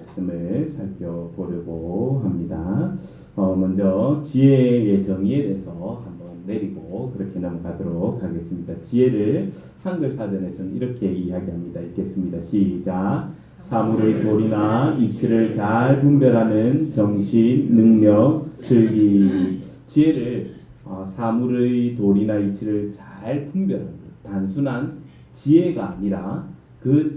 말씀을 살펴보려고 합니다. 먼저 지혜의 정의에 대해서 한번 내리고 그렇게 넘어가도록 하겠습니다. 지혜를 한글 사전에서는 이렇게 이야기합니다. 읽겠습니다. 시작. 사물의 도리나 이치를 잘 분별하는 정신, 능력, 슬기. 지혜를 사물의 도리나 이치를 잘 분별하는 단순한 지혜가 아니라 그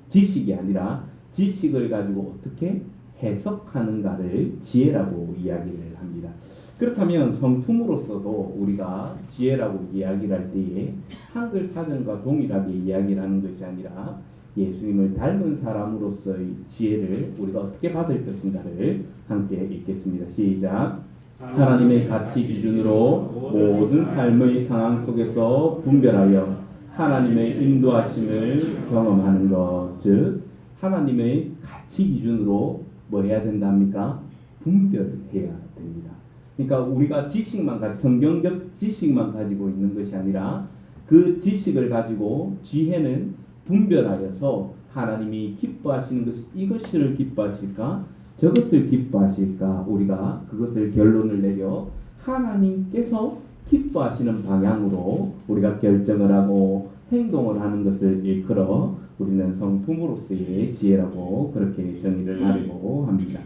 지식이 아니라 지식을 가지고 어떻게 해석하는가를 지혜라고 이야기를 합니다. 그렇다면 성품으로서도 우리가 지혜라고 이야기를 할 때에 한글 사전과 동일하게 이야기를 하는 것이 아니라 예수님을 닮은 사람으로서의 지혜를 우리가 어떻게 받을 것인가를 함께 읽겠습니다. 시작. 하나님의 가치 기준으로 모든 삶의 상황 속에서 분별하여 하나님의 인도하심을 경험하는 것, 즉 하나님의 가치 기준으로 뭐 해야 된답니까? 분별해야 됩니다. 그러니까 우리가 지식만 가지고 성경적 지식만 가지고 있는 것이 아니라 그 지식을 가지고 지혜는 분별하여서 하나님이 기뻐하시는 것이 이것을 기뻐하실까? 저것을 기뻐하실까? 우리가 그것을 결론을 내려 하나님께서 기뻐하시는 방향으로 우리가 결정을 하고 행동을 하는 것을 일컬어 우리는 성품으로서의 지혜라고 그렇게 정의를 하려고 합니다.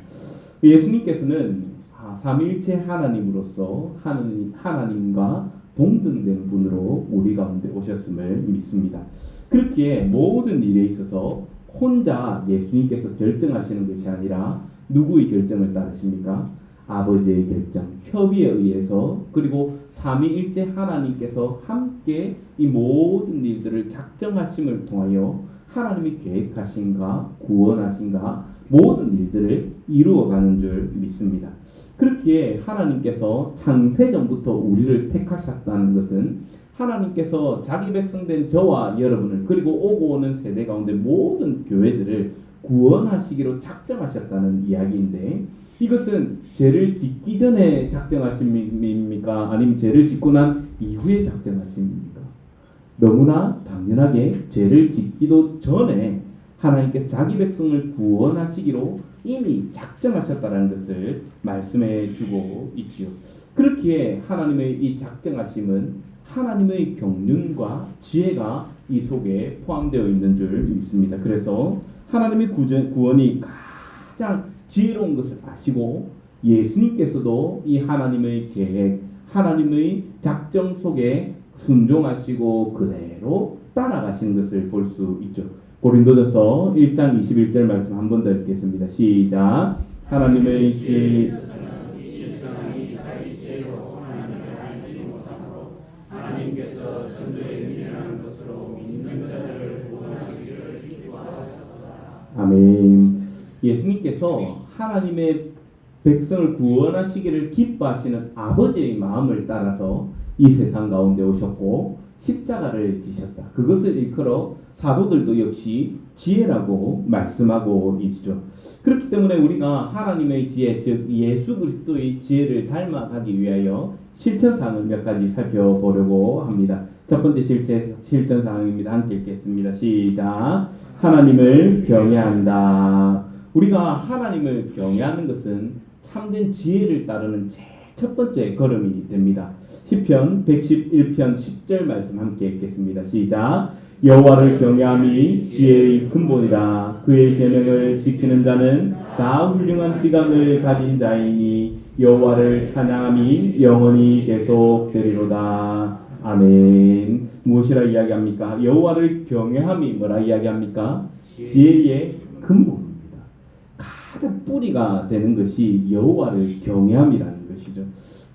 예수님께서는 삼위일체 하나님으로서 하나님과 동등된 분으로 우리 가운데 오셨음을 믿습니다. 그렇기에 모든 일에 있어서 혼자 예수님께서 결정하시는 것이 아니라 누구의 결정을 따르십니까? 아버지의 결정, 협의에 의해서 그리고 삼위일체 하나님께서 함께 이 모든 일들을 작정하심을 통하여 하나님이 계획하신가 구원하신가 모든 일들을 이루어가는 줄 믿습니다. 그렇기에 하나님께서 창세전부터 우리를 택하셨다는 것은 하나님께서 자기 백성된 저와 여러분을 그리고 오고 오는 세대 가운데 모든 교회들을 구원하시기로 작정하셨다는 이야기인데 이것은 죄를 짓기 전에 작정하십니까? 아니면 죄를 짓고 난 이후에 작정하십니까? 너무나 당연하게 죄를 짓기도 전에 하나님께서 자기 백성을 구원하시기로 이미 작정하셨다는 것을 말씀해 주고 있지요. 그렇기에 하나님의 이 작정하심은 하나님의 경륜과 지혜가 이 속에 포함되어 있는 줄 믿습니다. 그래서 하나님의 구원이 가장 지혜로운 것을 아시고 예수님께서도 이 하나님의 계획, 하나님의 작정 속에 순종하시고 그대로 따라가시는 것을 볼 수 있죠. 고린도전서 1장 21절 말씀 한 번 더 읽겠습니다. 시작. 하나님의 시 하나님께서 전도에 미련한 것으로 믿는 자들을 구원하시기를 기뻐하셨도다. 아멘. 예수님께서 하나님의 백성을 구원하시기를 기뻐하시는 아버지의 마음을 따라서 이 세상 가운데 오셨고 십자가를 지셨다. 그것을 일컬어 사도들도 역시 지혜라고 말씀하고 있죠. 그렇기 때문에 우리가 하나님의 지혜, 즉 예수 그리스도의 지혜를 닮아가기 위하여 실천사항을 몇 가지 살펴보려고 합니다. 첫 번째 실천사항입니다. 함께 읽겠습니다. 시작. 하나님을 경외한다. 우리가 하나님을 경외하는 것은 참된 지혜를 따르는 제일 첫 번째 걸음이 됩니다. 시편 111편 10절 말씀 함께 읽겠습니다. 시작. 여호와를 경외함이 지혜의 근본이라. 그의 계명을 지키는 자는 다 훌륭한 지각을 가진 자이니 여호와를 찬양함이 영원히 계속되리로다. 아멘. 무엇이라 이야기합니까? 여호와를 경외함이 뭐라 이야기합니까? 지혜의 근본입니다. 가장 뿌리가 되는 것이 여호와를 경외함이라는 것이죠.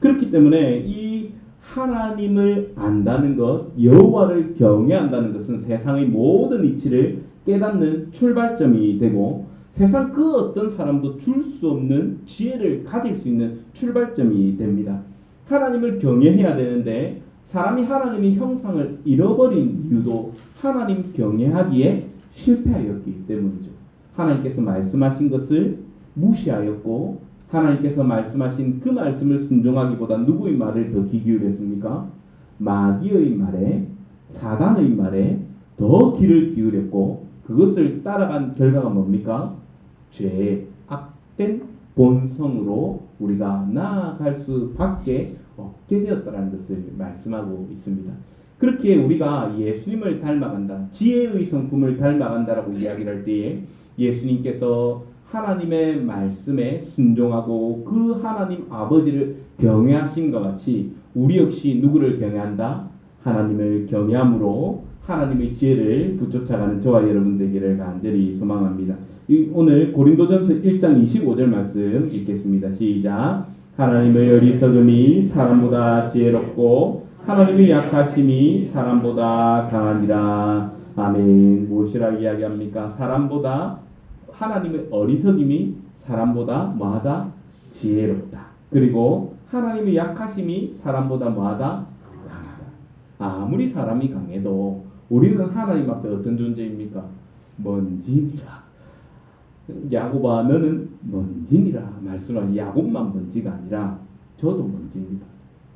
그렇기 때문에 이 하나님을 안다는 것, 여호와를 경외한다는 것은 세상의 모든 이치를 깨닫는 출발점이 되고 세상 그 어떤 사람도 줄 수 없는 지혜를 가질 수 있는 출발점이 됩니다. 하나님을 경외해야 되는데 사람이 하나님의 형상을 잃어버린 이유도 하나님 경외하기에 실패하였기 때문이죠. 하나님께서 말씀하신 것을 무시하였고 하나님께서 말씀하신 그 말씀을 순종하기보다 누구의 말을 더 귀 기울였습니까? 마귀의 말에, 사단의 말에 더 귀를 기울였고 그것을 따라간 결과가 뭡니까? 죄, 악된 본성으로 우리가 나아갈 수밖에 없게 되었다는 것을 말씀하고 있습니다. 그렇게 우리가 예수님을 닮아간다, 지혜의 성품을 닮아간다라고 이야기를 할 때에 예수님께서 하나님의 말씀에 순종하고 그 하나님 아버지를 경외하심과 같이 우리 역시 누구를 경외한다? 하나님을 경외함으로 하나님의 지혜를 붙쫓아가는 저와 여러분 되기를 간절히 소망합니다. 오늘 고린도전서 1장 25절 말씀 읽겠습니다. 시작. 하나님의 어리석음이 사람보다 지혜롭고 하나님의 약하심이 사람보다 강하니라. 아멘. 무엇이라 이야기합니까? 사람보다 하나님의 어리석음이 사람보다 뭐하다? 지혜롭다. 그리고 하나님의 약하심이 사람보다 뭐하다? 강하다. 아무리 사람이 강해도 우리는 하나님 앞에 어떤 존재입니까? 먼지니라. 야곱아 너는 먼지니라 말씀하신 야곱만 먼지가 아니라 저도 먼지입니다.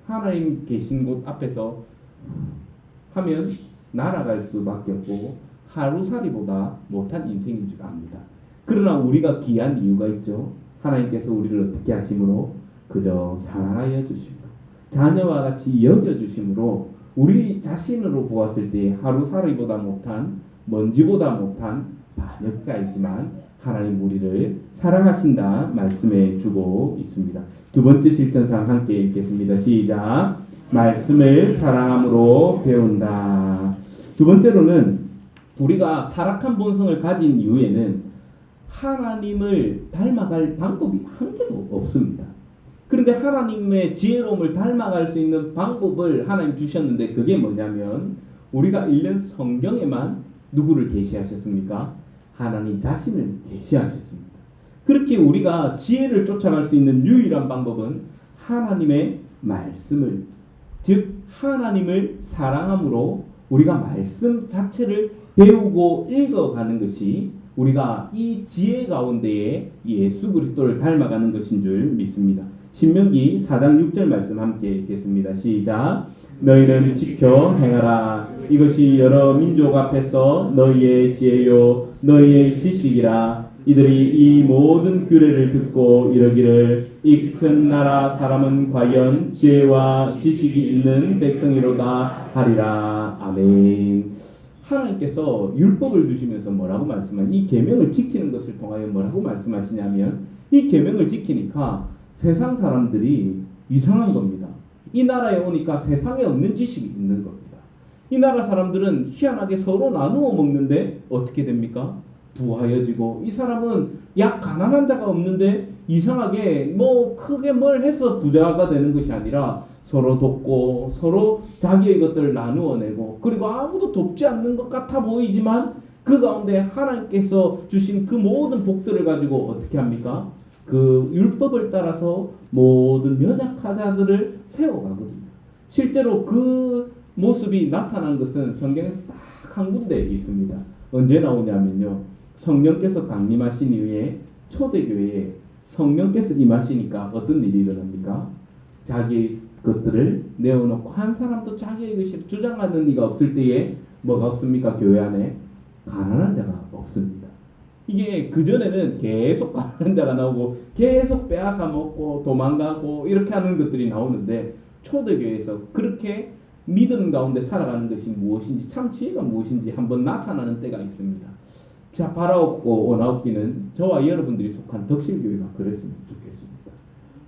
하나님 계신 곳 앞에서 하면 날아갈 수밖에 없고 하루살이보다 못한 인생인 줄 압니다. 그러나 우리가 귀한 이유가 있죠. 하나님께서 우리를 어떻게 하심으로 그저 사랑하여 주시고 자녀와 같이 여겨주심으로 우리 자신으로 보았을 때 하루살이보다 못한 먼지보다 못한 반역자이지만 하나님 우리를 사랑하신다 말씀해 주고 있습니다. 두 번째 실천상 함께 읽겠습니다. 시작. 말씀을 사랑함으로 배운다. 두 번째로는 우리가 타락한 본성을 가진 이후에는 하나님을 닮아갈 방법이 한 개도 없습니다. 그런데 하나님의 지혜로움을 닮아갈 수 있는 방법을 하나님 주셨는데 그게 뭐냐면 우리가 읽는 성경에만 누구를 계시하셨습니까? 하나님 자신을 계시하셨습니다. 그렇게 우리가 지혜를 쫓아갈 수 있는 유일한 방법은 하나님의 말씀을, 즉 하나님을 사랑함으로 우리가 말씀 자체를 배우고 읽어가는 것이 우리가 이 지혜 가운데에 예수 그리스도를 닮아가는 것인 줄 믿습니다. 신명기 4장 6절 말씀 함께 읽겠습니다. 시작. 너희는 지켜 행하라. 이것이 여러 민족 앞에서 너희의 지혜요 너희의 지식이라. 이들이 이 모든 규례를 듣고 이러기를 이 큰 나라 사람은 과연 지혜와 지식이 있는 백성이로다 하리라. 아멘. 하나님께서 율법을 주시면서 뭐라고 말씀하시냐면 이 계명을 지키는 것을 통하여 뭐라고 말씀하시냐면 이 계명을 지키니까 세상 사람들이 이상한 겁니다. 이 나라에 오니까 세상에 없는 지식이 있는 겁니다. 이 나라 사람들은 희한하게 서로 나누어 먹는데 어떻게 됩니까? 부하여지고 이 사람은 약 가난한 자가 없는데 이상하게 뭐 크게 뭘 해서 부자가 되는 것이 아니라 서로 돕고 서로 자기의 것들을 나누어내고 그리고 아무도 돕지 않는 것 같아 보이지만 그 가운데 하나님께서 주신 그 모든 복들을 가지고 어떻게 합니까? 그 율법을 따라서 모든 연약하자들을 세워가거든요. 실제로 그 모습이 나타난 것은 성경에서 딱 한 군데 있습니다. 언제 나오냐면요. 성령께서 강림하신 이후에 초대교회에 성령께서 임하시니까 어떤 일이 일어납니까? 자기의 것들을 내어놓고 한 사람도 자기의 것을 주장하는 이가 없을 때에 뭐가 없습니까? 교회 안에 가난한 자가 없습니다. 이게 그전에는 계속 가난한 자가 나오고 계속 빼앗아 먹고 도망가고 이렇게 하는 것들이 나오는데 초대교회에서 그렇게 믿음 가운데 살아가는 것이 무엇인지 참 지혜가 무엇인지 한번 나타나는 때가 있습니다. 자, 바라옵고 원하옵기는 저와 여러분들이 속한 덕실교회가 그랬으면 좋겠습니다.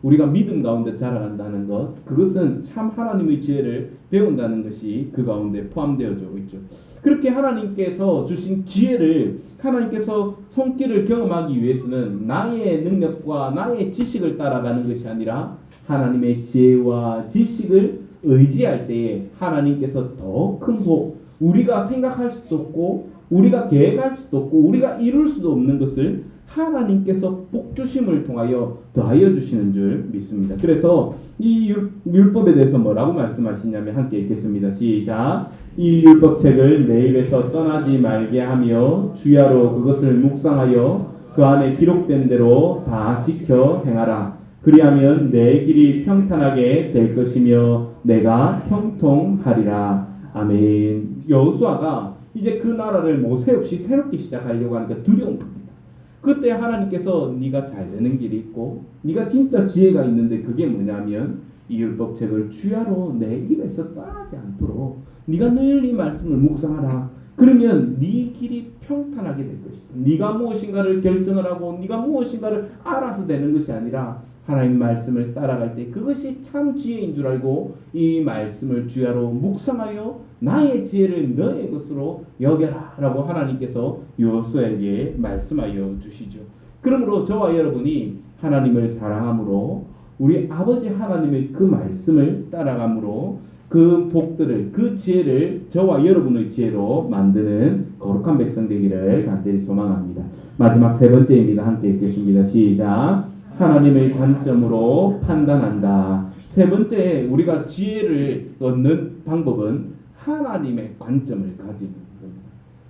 우리가 믿음 가운데 자라간다는 것, 그것은 참 하나님의 지혜를 배운다는 것이 그 가운데 포함되어져 있죠. 그렇게 하나님께서 주신 지혜를 하나님께서 손길을 경험하기 위해서는 나의 능력과 나의 지식을 따라가는 것이 아니라 하나님의 지혜와 지식을 의지할 때에 하나님께서 더 큰 복, 우리가 생각할 수도 없고 우리가 계획할 수도 없고 우리가 이룰 수도 없는 것을 하나님께서 복 주심을 통하여 더하여 주시는 줄 믿습니다. 그래서 이 율법에 대해서 뭐라고 말씀하시냐면 함께 읽겠습니다. 시작. 이 율법책을 내 입에서 떠나지 말게 하며 주야로 그것을 묵상하여 그 안에 기록된 대로 다 지켜 행하라. 그리하면 내 길이 평탄하게 될 것이며 내가 형통하리라. 아멘. 여호수아가 이제 그 나라를 모세 없이 새롭게 시작하려고 하니까 두려운 겁니다. 그때 하나님께서 네가 잘 되는 길이 있고 네가 진짜 지혜가 있는데 그게 뭐냐면 이 율법책을 주야로 내 입에서 떠나지 않도록 네가 늘 이 말씀을 묵상하라. 그러면 네 길이 평탄하게 될 것이다. 네가 무엇인가를 결정을 하고 네가 무엇인가를 알아서 되는 것이 아니라 하나님 말씀을 따라갈 때 그것이 참 지혜인 줄 알고 이 말씀을 주야로 묵상하여 나의 지혜를 너의 것으로 여겨라 라고 하나님께서 요수에게 말씀하여 주시죠. 그러므로 저와 여러분이 하나님을 사랑함으로 우리 아버지 하나님의 그 말씀을 따라감으로 그 복들을 그 지혜를 저와 여러분의 지혜로 만드는 거룩한 백성 되기를 간절히 소망합니다. 마지막 세 번째입니다. 함께 읽겠습니다. 시작. 하나님의 관점으로 판단한다. 세 번째 우리가 지혜를 얻는 방법은 하나님의 관점을 가지는 겁니다.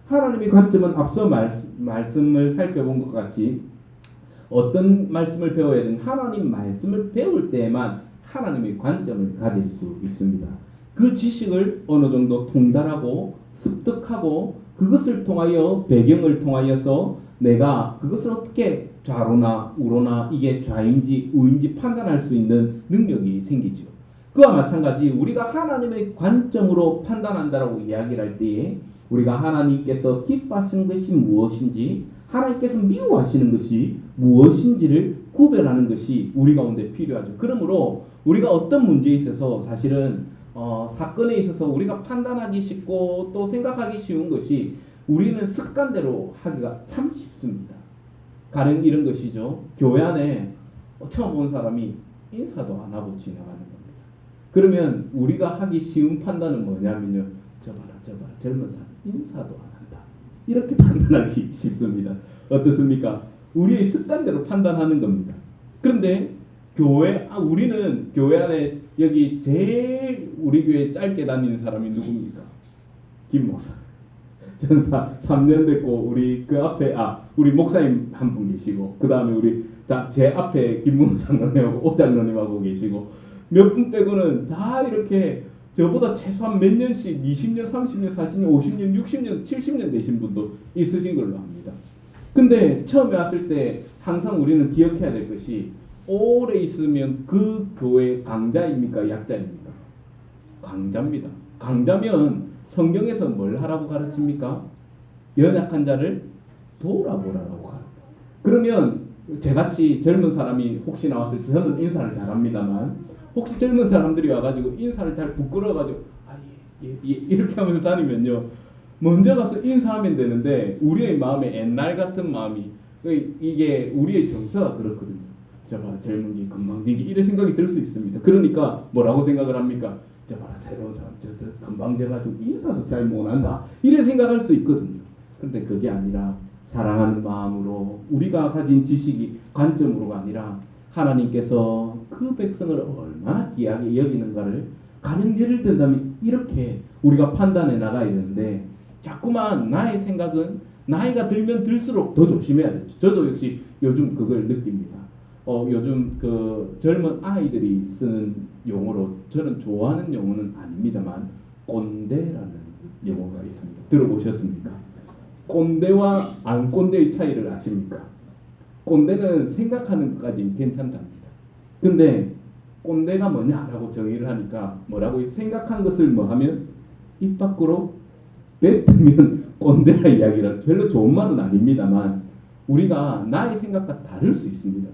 하나님의 관점은 앞서 말씀을 살펴본 것 같이 어떤 말씀을 배워야 되는 하나님 말씀을 배울 때만 하나님의 관점을 가질 수 있습니다. 그 지식을 어느 정도 통달하고 습득하고 그것을 통하여 배경을 통하여서 내가 그것을 어떻게 좌로나 우로나 이게 좌인지 우인지 판단할 수 있는 능력이 생기죠. 그와 마찬가지 우리가 하나님의 관점으로 판단한다라고 이야기를 할 때에 우리가 하나님께서 기뻐하시는 것이 무엇인지 하나님께서 미워하시는 것이 무엇인지를 구별하는 것이 우리 가운데 필요하죠. 그러므로 우리가 어떤 문제에 있어서 사실은 사건에 있어서 우리가 판단하기 쉽고 또 생각하기 쉬운 것이 우리는 습관대로 하기가 참 쉽습니다. 가령 이런 것이죠. 교회 안에 처음 온 사람이 인사도 안 하고 지나가는 겁니다. 그러면 우리가 하기 쉬운 판단은 뭐냐면요. 저 봐라 젊은 사람 인사도 안 한다. 이렇게 판단하기 쉽습니다. 어떻습니까? 우리의 습관대로 판단하는 겁니다. 그런데 우리는 교회 안에 여기 제일 우리 교회 짧게 다니는 사람이 누굽니까? 김 목사. 전사 3년 됐고 우리 그 앞에 우리 목사님 한 분 계시고 그 다음에 우리 제 앞에 김문호 장로님하고 오 장로님하고 계시고 몇 분 빼고는 다 이렇게 저보다 최소한 몇 년씩 20년, 30년, 40년, 50년, 60년, 70년 되신 분도 있으신 걸로 압니다. 근데 처음에 왔을 때 항상 우리는 기억해야 될 것이 오래 있으면 그 교회 강자입니까? 약자입니까? 강자입니다. 강자면 성경에서 뭘 하라고 가르칩니까? 연약한 자를 돌아보라라고 가르쳐요. 그러면 저같이 젊은 사람이 혹시 나왔을 때 저는 인사를 잘합니다만 혹시 젊은 사람들이 와가지고 인사를 잘 부끄러워가지고 예, 이렇게 하면서 다니면요. 먼저 가서 인사하면 되는데 우리의 마음에 옛날 같은 마음이 이게 우리의 정서가 그렇거든요. 저 봐라 젊은 게 금방지기 이런 생각이 들 수 있습니다. 그러니까 뭐라고 생각을 합니까? 저 봐라 새로운 사람 저 금방 돼가지고 인사도 잘 못한다 이런 생각할 수 있거든요. 그런데 그게 아니라 사랑하는 마음으로 우리가 가진 지식이 관점으로가 아니라 하나님께서 그 백성을 얼마나 귀하게 여기는가를 가령 예를 든다면 이렇게 우리가 판단해 나가야 되는데 자꾸만 나의 생각은 나이가 들면 들수록 더 조심해야 되죠. 저도 역시 요즘 그걸 느낍니다. 요즘 그 젊은 아이들이 쓰는 용어로 저는 좋아하는 용어는 아닙니다만 꼰대라는 용어가 있습니다. 들어보셨습니까? 꼰대와 안 꼰대의 차이를 아십니까? 꼰대는 생각하는 것까지는 괜찮답니다. 근데 꼰대가 뭐냐라고 정의를 하니까 뭐라고 생각한 것을 뭐 하면 입 밖으로 뱉으면 꼰대라 이야기를 별로 좋은 말은 아닙니다만 우리가 나의 생각과 다를 수 있습니다.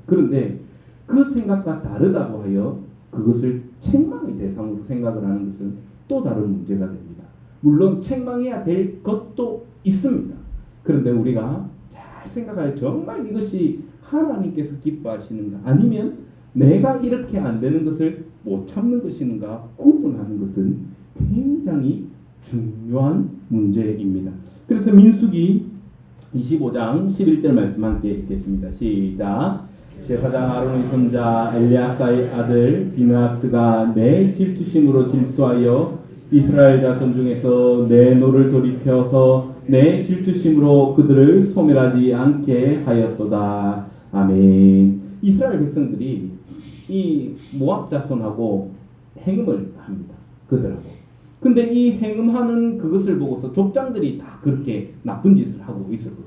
그런데 그 생각과 다르다고 하여 그것을 책망의 대상으로 생각을 하는 것은 또 다른 문제가 됩니다. 물론 책망해야 될 것도 있습니다. 그런데 우리가 잘 생각하여 정말 이것이 하나님께서 기뻐하시는가 아니면 내가 이렇게 안 되는 것을 못 참는 것인가 구분하는 것은 굉장히 중요한 문제입니다. 그래서 민수기 25장 11절 말씀 함께 읽겠습니다. 시작. 제사장 아론의 손자 엘리아사의 아들 비느하스가 내 질투심으로 질투하여 이스라엘 자손 중에서 내 노를 돌이켜서 내 질투심으로 그들을 소멸하지 않게 하였도다. 아멘. 이스라엘 백성들이 이 모압 자손하고 행음을 합니다. 그들하고. 근데 이 행음하는 그것을 보고서 족장들이 다 그렇게 나쁜 짓을 하고 있었거든요.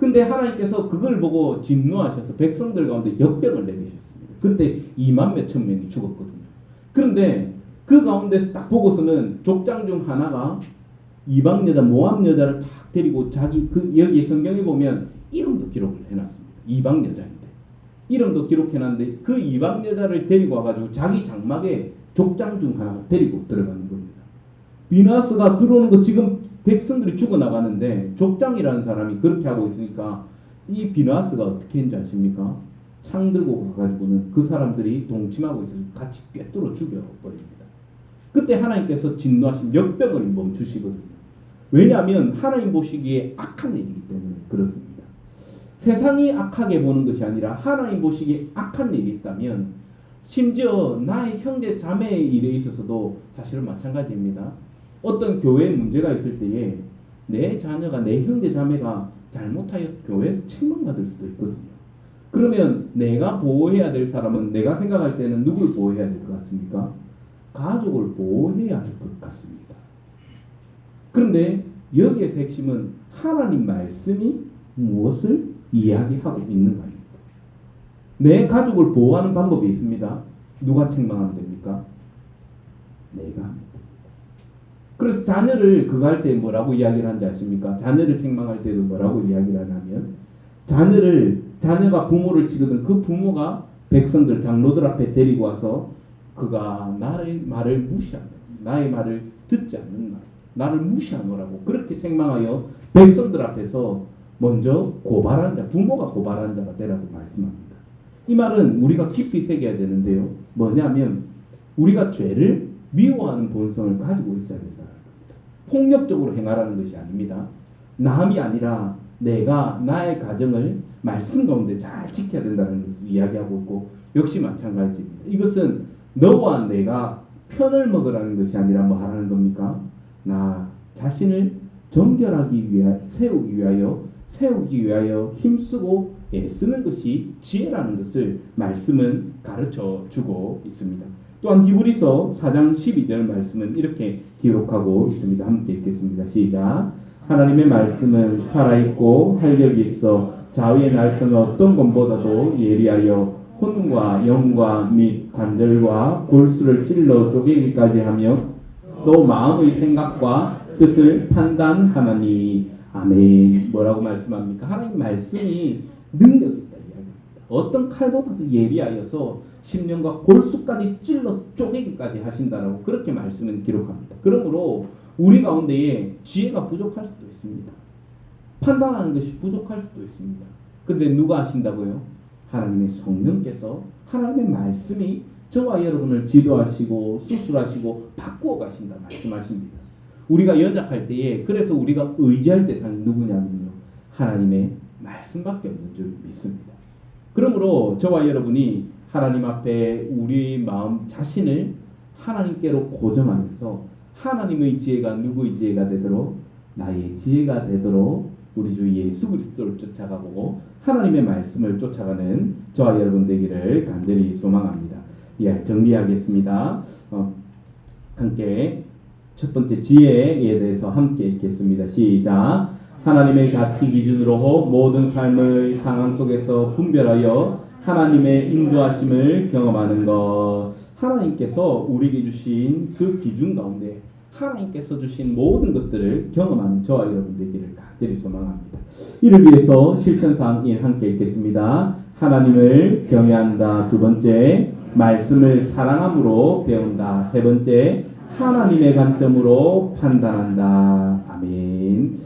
근데 하나님께서 그걸 보고 진노하셔서 백성들 가운데 역병을 내리셨습니다. 그때 2만 몇천 명이 죽었거든요. 그런데 그 가운데서 딱 보고서는 족장 중 하나가 이방 여자 모압 여자를 딱 데리고 자기 여기 성경에 보면 이름도 기록을 해놨습니다. 이방 여자인데 이름도 기록해놨는데 그 이방 여자를 데리고 와가지고 자기 장막에 족장 중 하나가 데리고 들어가는 겁니다. 비나스가 들어오는 거 지금 백성들이 죽어나가는데 족장이라는 사람이 그렇게 하고 있으니까 이 비나스가 어떻게 했는지 아십니까? 창 들고 가가지고는 그 사람들이 동침하고 있어서 같이 꿰뚫어 죽여버립니다. 그때 하나님께서 진노하신 역병을 멈추시거든요. 왜냐하면 하나님 보시기에 악한 일이기 때문에 그렇습니다. 세상이 악하게 보는 것이 아니라 하나님 보시기에 악한 일이 있다면 심지어 나의 형제 자매의 일에 있어서도 사실은 마찬가지입니다. 어떤 교회에 문제가 있을 때에 내 자녀가 내 형제 자매가 잘못하여 교회에서 책망받을 수도 있거든요. 그러면 내가 보호해야 될 사람은 내가 생각할 때는 누굴 보호해야 될 것 같습니까? 가족을 보호해야 할 것 같습니다. 그런데 여기에서 핵심은 하나님 말씀이 무엇을 이야기하고 있는가입니다. 내 가족을 보호하는 방법이 있습니다. 누가 책망하면 됩니까? 내가 합니다. 그래서 자녀를 그거 할 때 뭐라고 이야기를 하는지 아십니까? 자녀를 책망할 때도 뭐라고 이야기를 하냐면 자녀가 부모를 치거든 그 부모가 백성들 장로들 앞에 데리고 와서 그가 나의 말을 무시하는 나의 말을 듣지 않는 나를 무시하노라고 그렇게 책망하여 백성들 앞에서 먼저 고발한 자 부모가 고발한 자가 되라고 말씀합니다. 이 말은 우리가 깊이 새겨야 되는데요. 뭐냐면 우리가 죄를 미워하는 본성을 가지고 있어야 된다는 겁니다. 폭력적으로 행하라는 것이 아닙니다. 남이 아니라 내가 나의 가정을 말씀 가운데 잘 지켜야 된다는 것을 이야기하고 있고 역시 마찬가지입니다. 이것은 너와 내가 편을 먹으라는 것이 아니라 뭐 하라는 겁니까? 나 자신을 정결하기 위하여 세우기 위하여 힘쓰고 애쓰는 것이 지혜라는 것을 말씀은 가르쳐 주고 있습니다. 또한 히브리서 4장 12절 말씀은 이렇게 기록하고 있습니다. 함께 읽겠습니다. 시작. 하나님의 말씀은 살아있고 활력이 있어 자위의 날선 어떤 것보다도 예리하여 혼과 영과 및 관절과 골수를 찔러 쪼개기까지 하며 또 마음의 생각과 뜻을 판단하나니. 아멘. 뭐라고 말씀합니까? 하나님 말씀이 능력이 있다 이야기합니다. 어떤 칼보다도 예리하여서 심령과 골수까지 찔러 쪼개기까지 하신다라고 그렇게 말씀은 기록합니다. 그러므로 우리 가운데에 지혜가 부족할 수도 있습니다. 판단하는 것이 부족할 수도 있습니다. 그런데 누가 하신다고요? 하나님의 성령께서 하나님의 말씀이 저와 여러분을 지도하시고 수술하시고 바꾸어 가신다 말씀하십니다. 우리가 연약할 때에 그래서 우리가 의지할 대상이 누구냐면요. 하나님의 말씀밖에 없는 줄 믿습니다. 그러므로 저와 여러분이 하나님 앞에 우리 마음 자신을 하나님께로 고정하면서 하나님의 지혜가 누구의 지혜가 되도록 나의 지혜가 되도록 우리 주 예수 그리스도를 쫓아가고 하나님의 말씀을 쫓아가는 저와 여러분 되기를 간절히 소망합니다. 예, 정리하겠습니다. 함께 첫 번째 지혜에 대해서 함께 읽겠습니다. 시작. 하나님의 가치 기준으로 모든 삶의 상황 속에서 분별하여 하나님의 인도하심을 경험하는 것. 하나님께서 우리에게 주신 그 기준 가운데 하나님께서 주신 모든 것들을 경험하는 저와 여러분 되기를 간절히 소망합니다. 이를 위해서 실천사항 1 함께 읽겠습니다. 하나님을 경외한다. 두 번째, 말씀을 사랑함으로 배운다. 세 번째, 하나님의 관점으로 판단한다. 아멘.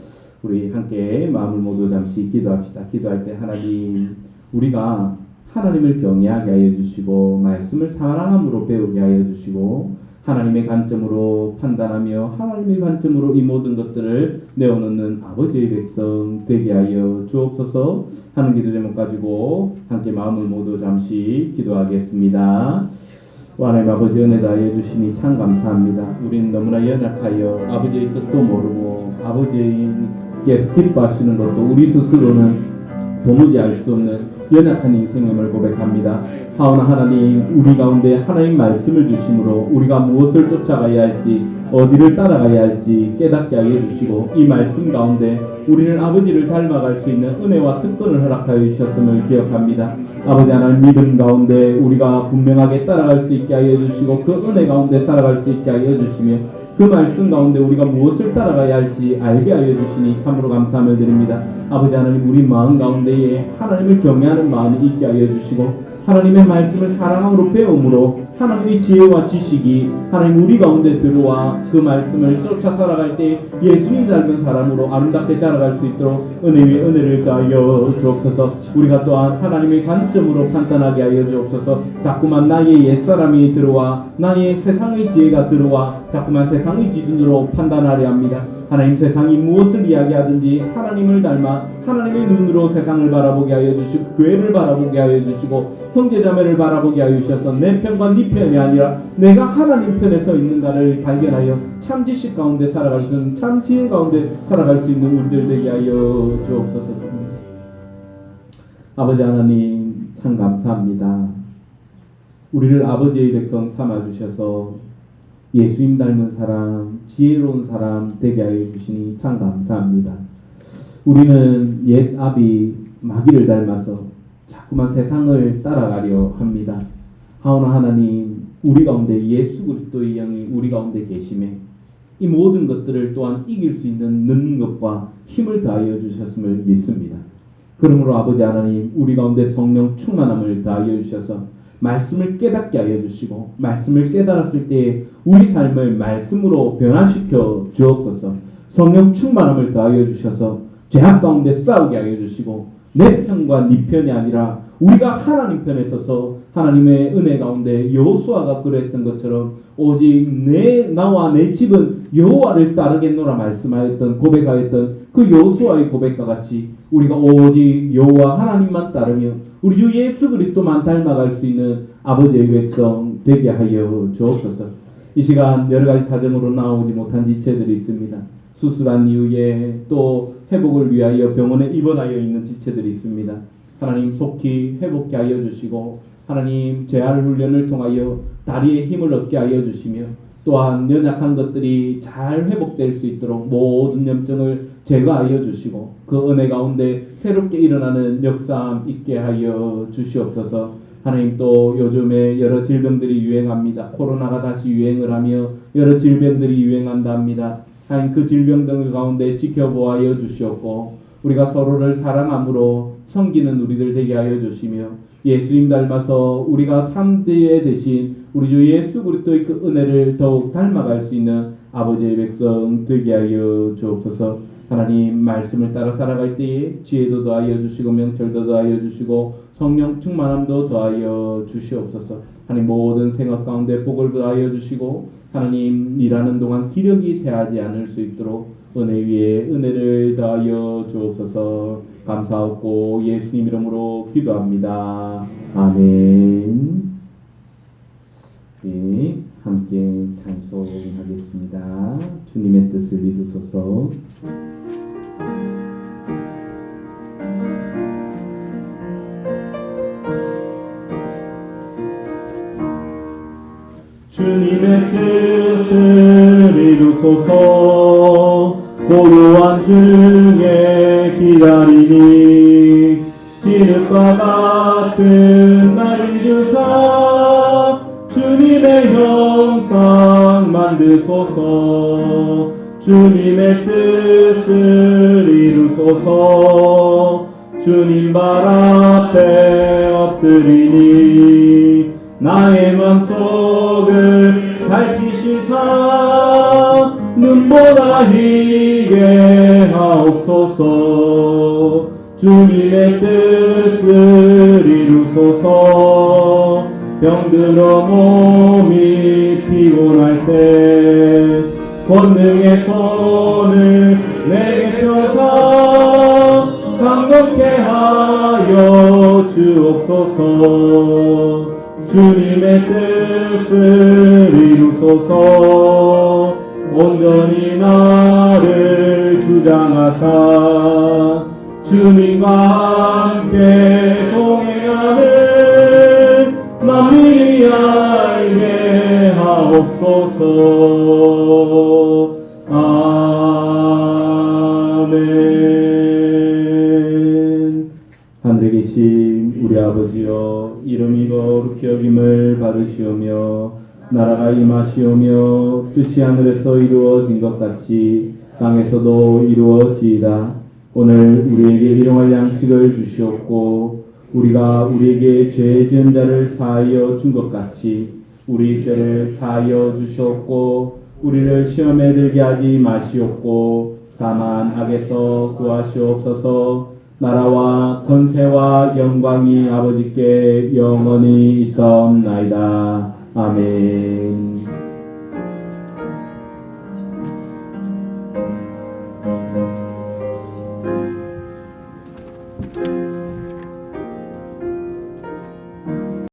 우리 함께 마음을 모두 잠시 기도합시다. 기도할 때 하나님, 우리가 하나님을 경외하게 하여 주시고 말씀을 사랑함으로 배우게 하여 주시고 하나님의 관점으로 판단하며 하나님의 관점으로 이 모든 것들을 내어놓는 아버지의 백성 되게 하여 주옵소서 하는 기도 제목 가지고 함께 마음을 모두 잠시 기도하겠습니다. 하나님 아버지 은혜 다하여 주시니 참 감사합니다. 우리는 너무나 연약하여 아버지의 뜻도 모르고 아버지께서 기뻐하시는 것도 우리 스스로는 도무지 알 수 없는 연약한 인생임을 고백합니다. 하오나 하나님, 우리 가운데 하나님 말씀을 주심으로 우리가 무엇을 쫓아가야 할지 어디를 따라가야 할지 깨닫게 하여 주시고 이 말씀 가운데 우리는 아버지를 닮아갈 수 있는 은혜와 특권을 허락하여 주셨음을 기억합니다. 아버지 하나님, 믿음 가운데 우리가 분명하게 따라갈 수 있게 하여 주시고 그 은혜 가운데 살아갈 수 있게 하여 주시며 그 말씀 가운데 우리가 무엇을 따라가야 할지 알게 하여 주시니 참으로 감사함을 드립니다. 아버지 하나님, 우리 마음 가운데에 하나님을 경외하는 마음이 있게 하여 주시고 하나님의 말씀을 사랑함으로 배움으로 하나님의 지혜와 지식이 하나님 우리 가운데 들어와 그 말씀을 쫓아 살아갈 때 예수님 닮은 사람으로 아름답게 자라갈 수 있도록 은혜 위에 은혜를 더하여 주옵소서. 우리가 또한 하나님의 관점으로 판단하게 하여 주옵소서. 자꾸만 나의 옛사람이 들어와 나의 세상의 지혜가 들어와 자꾸만 세상의 기준으로 판단하려 합니다. 하나님, 세상이 무엇을 이야기하든지 하나님을 닮아 하나님의 눈으로 세상을 바라보게 하여 주시고 교회를 바라보게 하여 주시고 형제자매를 바라보게 하여 주셔서 내 편과 네 편이 아니라 내가 하나님 편에 서 있는가를 발견하여 참 지식 가운데 살아갈 수 있는, 참 지혜 가운데 살아갈 수 있는 우리들 되게 하여 주옵소서. 아버지 하나님, 참 감사합니다. 우리를 아버지의 백성 삼아주셔서 예수님 닮은 사람, 지혜로운 사람 되게 하여 주시니 참 감사합니다. 우리는 옛 아비 마귀를 닮아서 자꾸만 세상을 따라가려 합니다. 하오나 하나님, 우리 가운데 예수 그리스도의 영이 우리 가운데 계심에 이 모든 것들을 또한 이길 수 있는 능력과 힘을 다하여 주셨음을 믿습니다. 그러므로 아버지 하나님, 우리 가운데 성령 충만함을 다하여 주셔서 말씀을 깨닫게 하여 주시고 말씀을 깨달았을 때 우리 삶을 말씀으로 변화시켜 주옵소서. 성령 충만함을 더하여 주셔서 죄악 가운데 싸우게 하여 주시고 내 편과 네 편이 아니라 우리가 하나님 편에 서서 하나님의 은혜 가운데 여호수아가 그랬던 것처럼 오직 나와 내 집은 여호와를 따르겠노라 말씀하였던 고백하였던 그 여호수아의 고백과 같이 우리가 오직 여호와 하나님만 따르며 우리 주 예수 그리스도만 닮아갈 수 있는 아버지의 백성 되게 하여 주옵소서. 이 시간 여러 가지 사정으로 나오지 못한 지체들이 있습니다. 수술한 이후에 또 회복을 위하여 병원에 입원하여 있는 지체들이 있습니다. 하나님, 속히 회복케 하여 주시고 하나님, 재활 훈련을 통하여 다리에 힘을 얻게 하여 주시며 또한 연약한 것들이 잘 회복될 수 있도록 모든 염증을 제거하여 주시고 그 은혜 가운데 새롭게 일어나는 역사함 있게 하여 주시옵소서. 하나님, 또 요즘에 여러 질병들이 유행합니다. 코로나가 다시 유행을 하며 여러 질병들이 유행한다 합니다. 하나님, 그 질병들 가운데 지켜보아여 주시옵고 우리가 서로를 사랑함으로 섬기는 우리들 되게 하여 주시며 예수님 닮아서 우리가 참지혜 대신 우리 주 예수 그리스도의 그 은혜를 더욱 닮아갈 수 있는 아버지의 백성 되게 하여 주옵소서. 하나님, 말씀을 따라 살아갈 때에 지혜도 더하여 주시고 명철도 더하여 주시고 성령 충만함도 더하여 주시옵소서. 하나님, 모든 생각 가운데 복을 더하여 주시고 하나님, 일하는 동안 기력이 쇠하지 않을 수 있도록 은혜 위에 은혜를 더하여 주옵소서. 감사하고 예수님 이름으로 기도합니다. 아멘. 네, 함께 찬송하겠습니다. 주님의 뜻을 이루소서. 주님의 뜻을 이루소서. 고요한 중에 기다리니 진흙과 같은 나를 주사 주님의 형상 만드소서. 주님의 뜻을 이루소서. 주님 발 앞에 엎드리니 나의 마음속을 살피시사 눈보다 희게 하옵소서. 주님의 뜻을 이루소서. 병들어 몸이 피곤할 때 권능의 손을 내게 펴사 강건케 하여 주옵소서. 주님의 뜻을 이루소서. 온전히 나를 주장하사 주님과 함께 동행하는 만민이 알게 하옵소서. 아멘. 하나님 우리 아버지여 이름이 거룩히 여김을 받으시오며 나라가 임하시오며 뜻이 하늘에서 이루어진 것 같이 땅에서도 이루어지이다. 오늘 우리에게 일용할 양식을 주시옵고 우리가 우리에게 죄 지은 자를 사하여 준 것 같이 우리 죄를 사하여 주시옵고 우리를 시험에 들게 하지 마시옵고 다만 악에서 구하시옵소서. 나라와 권세와 영광이 아버지께 영원히 있사옵나이다. 아멘.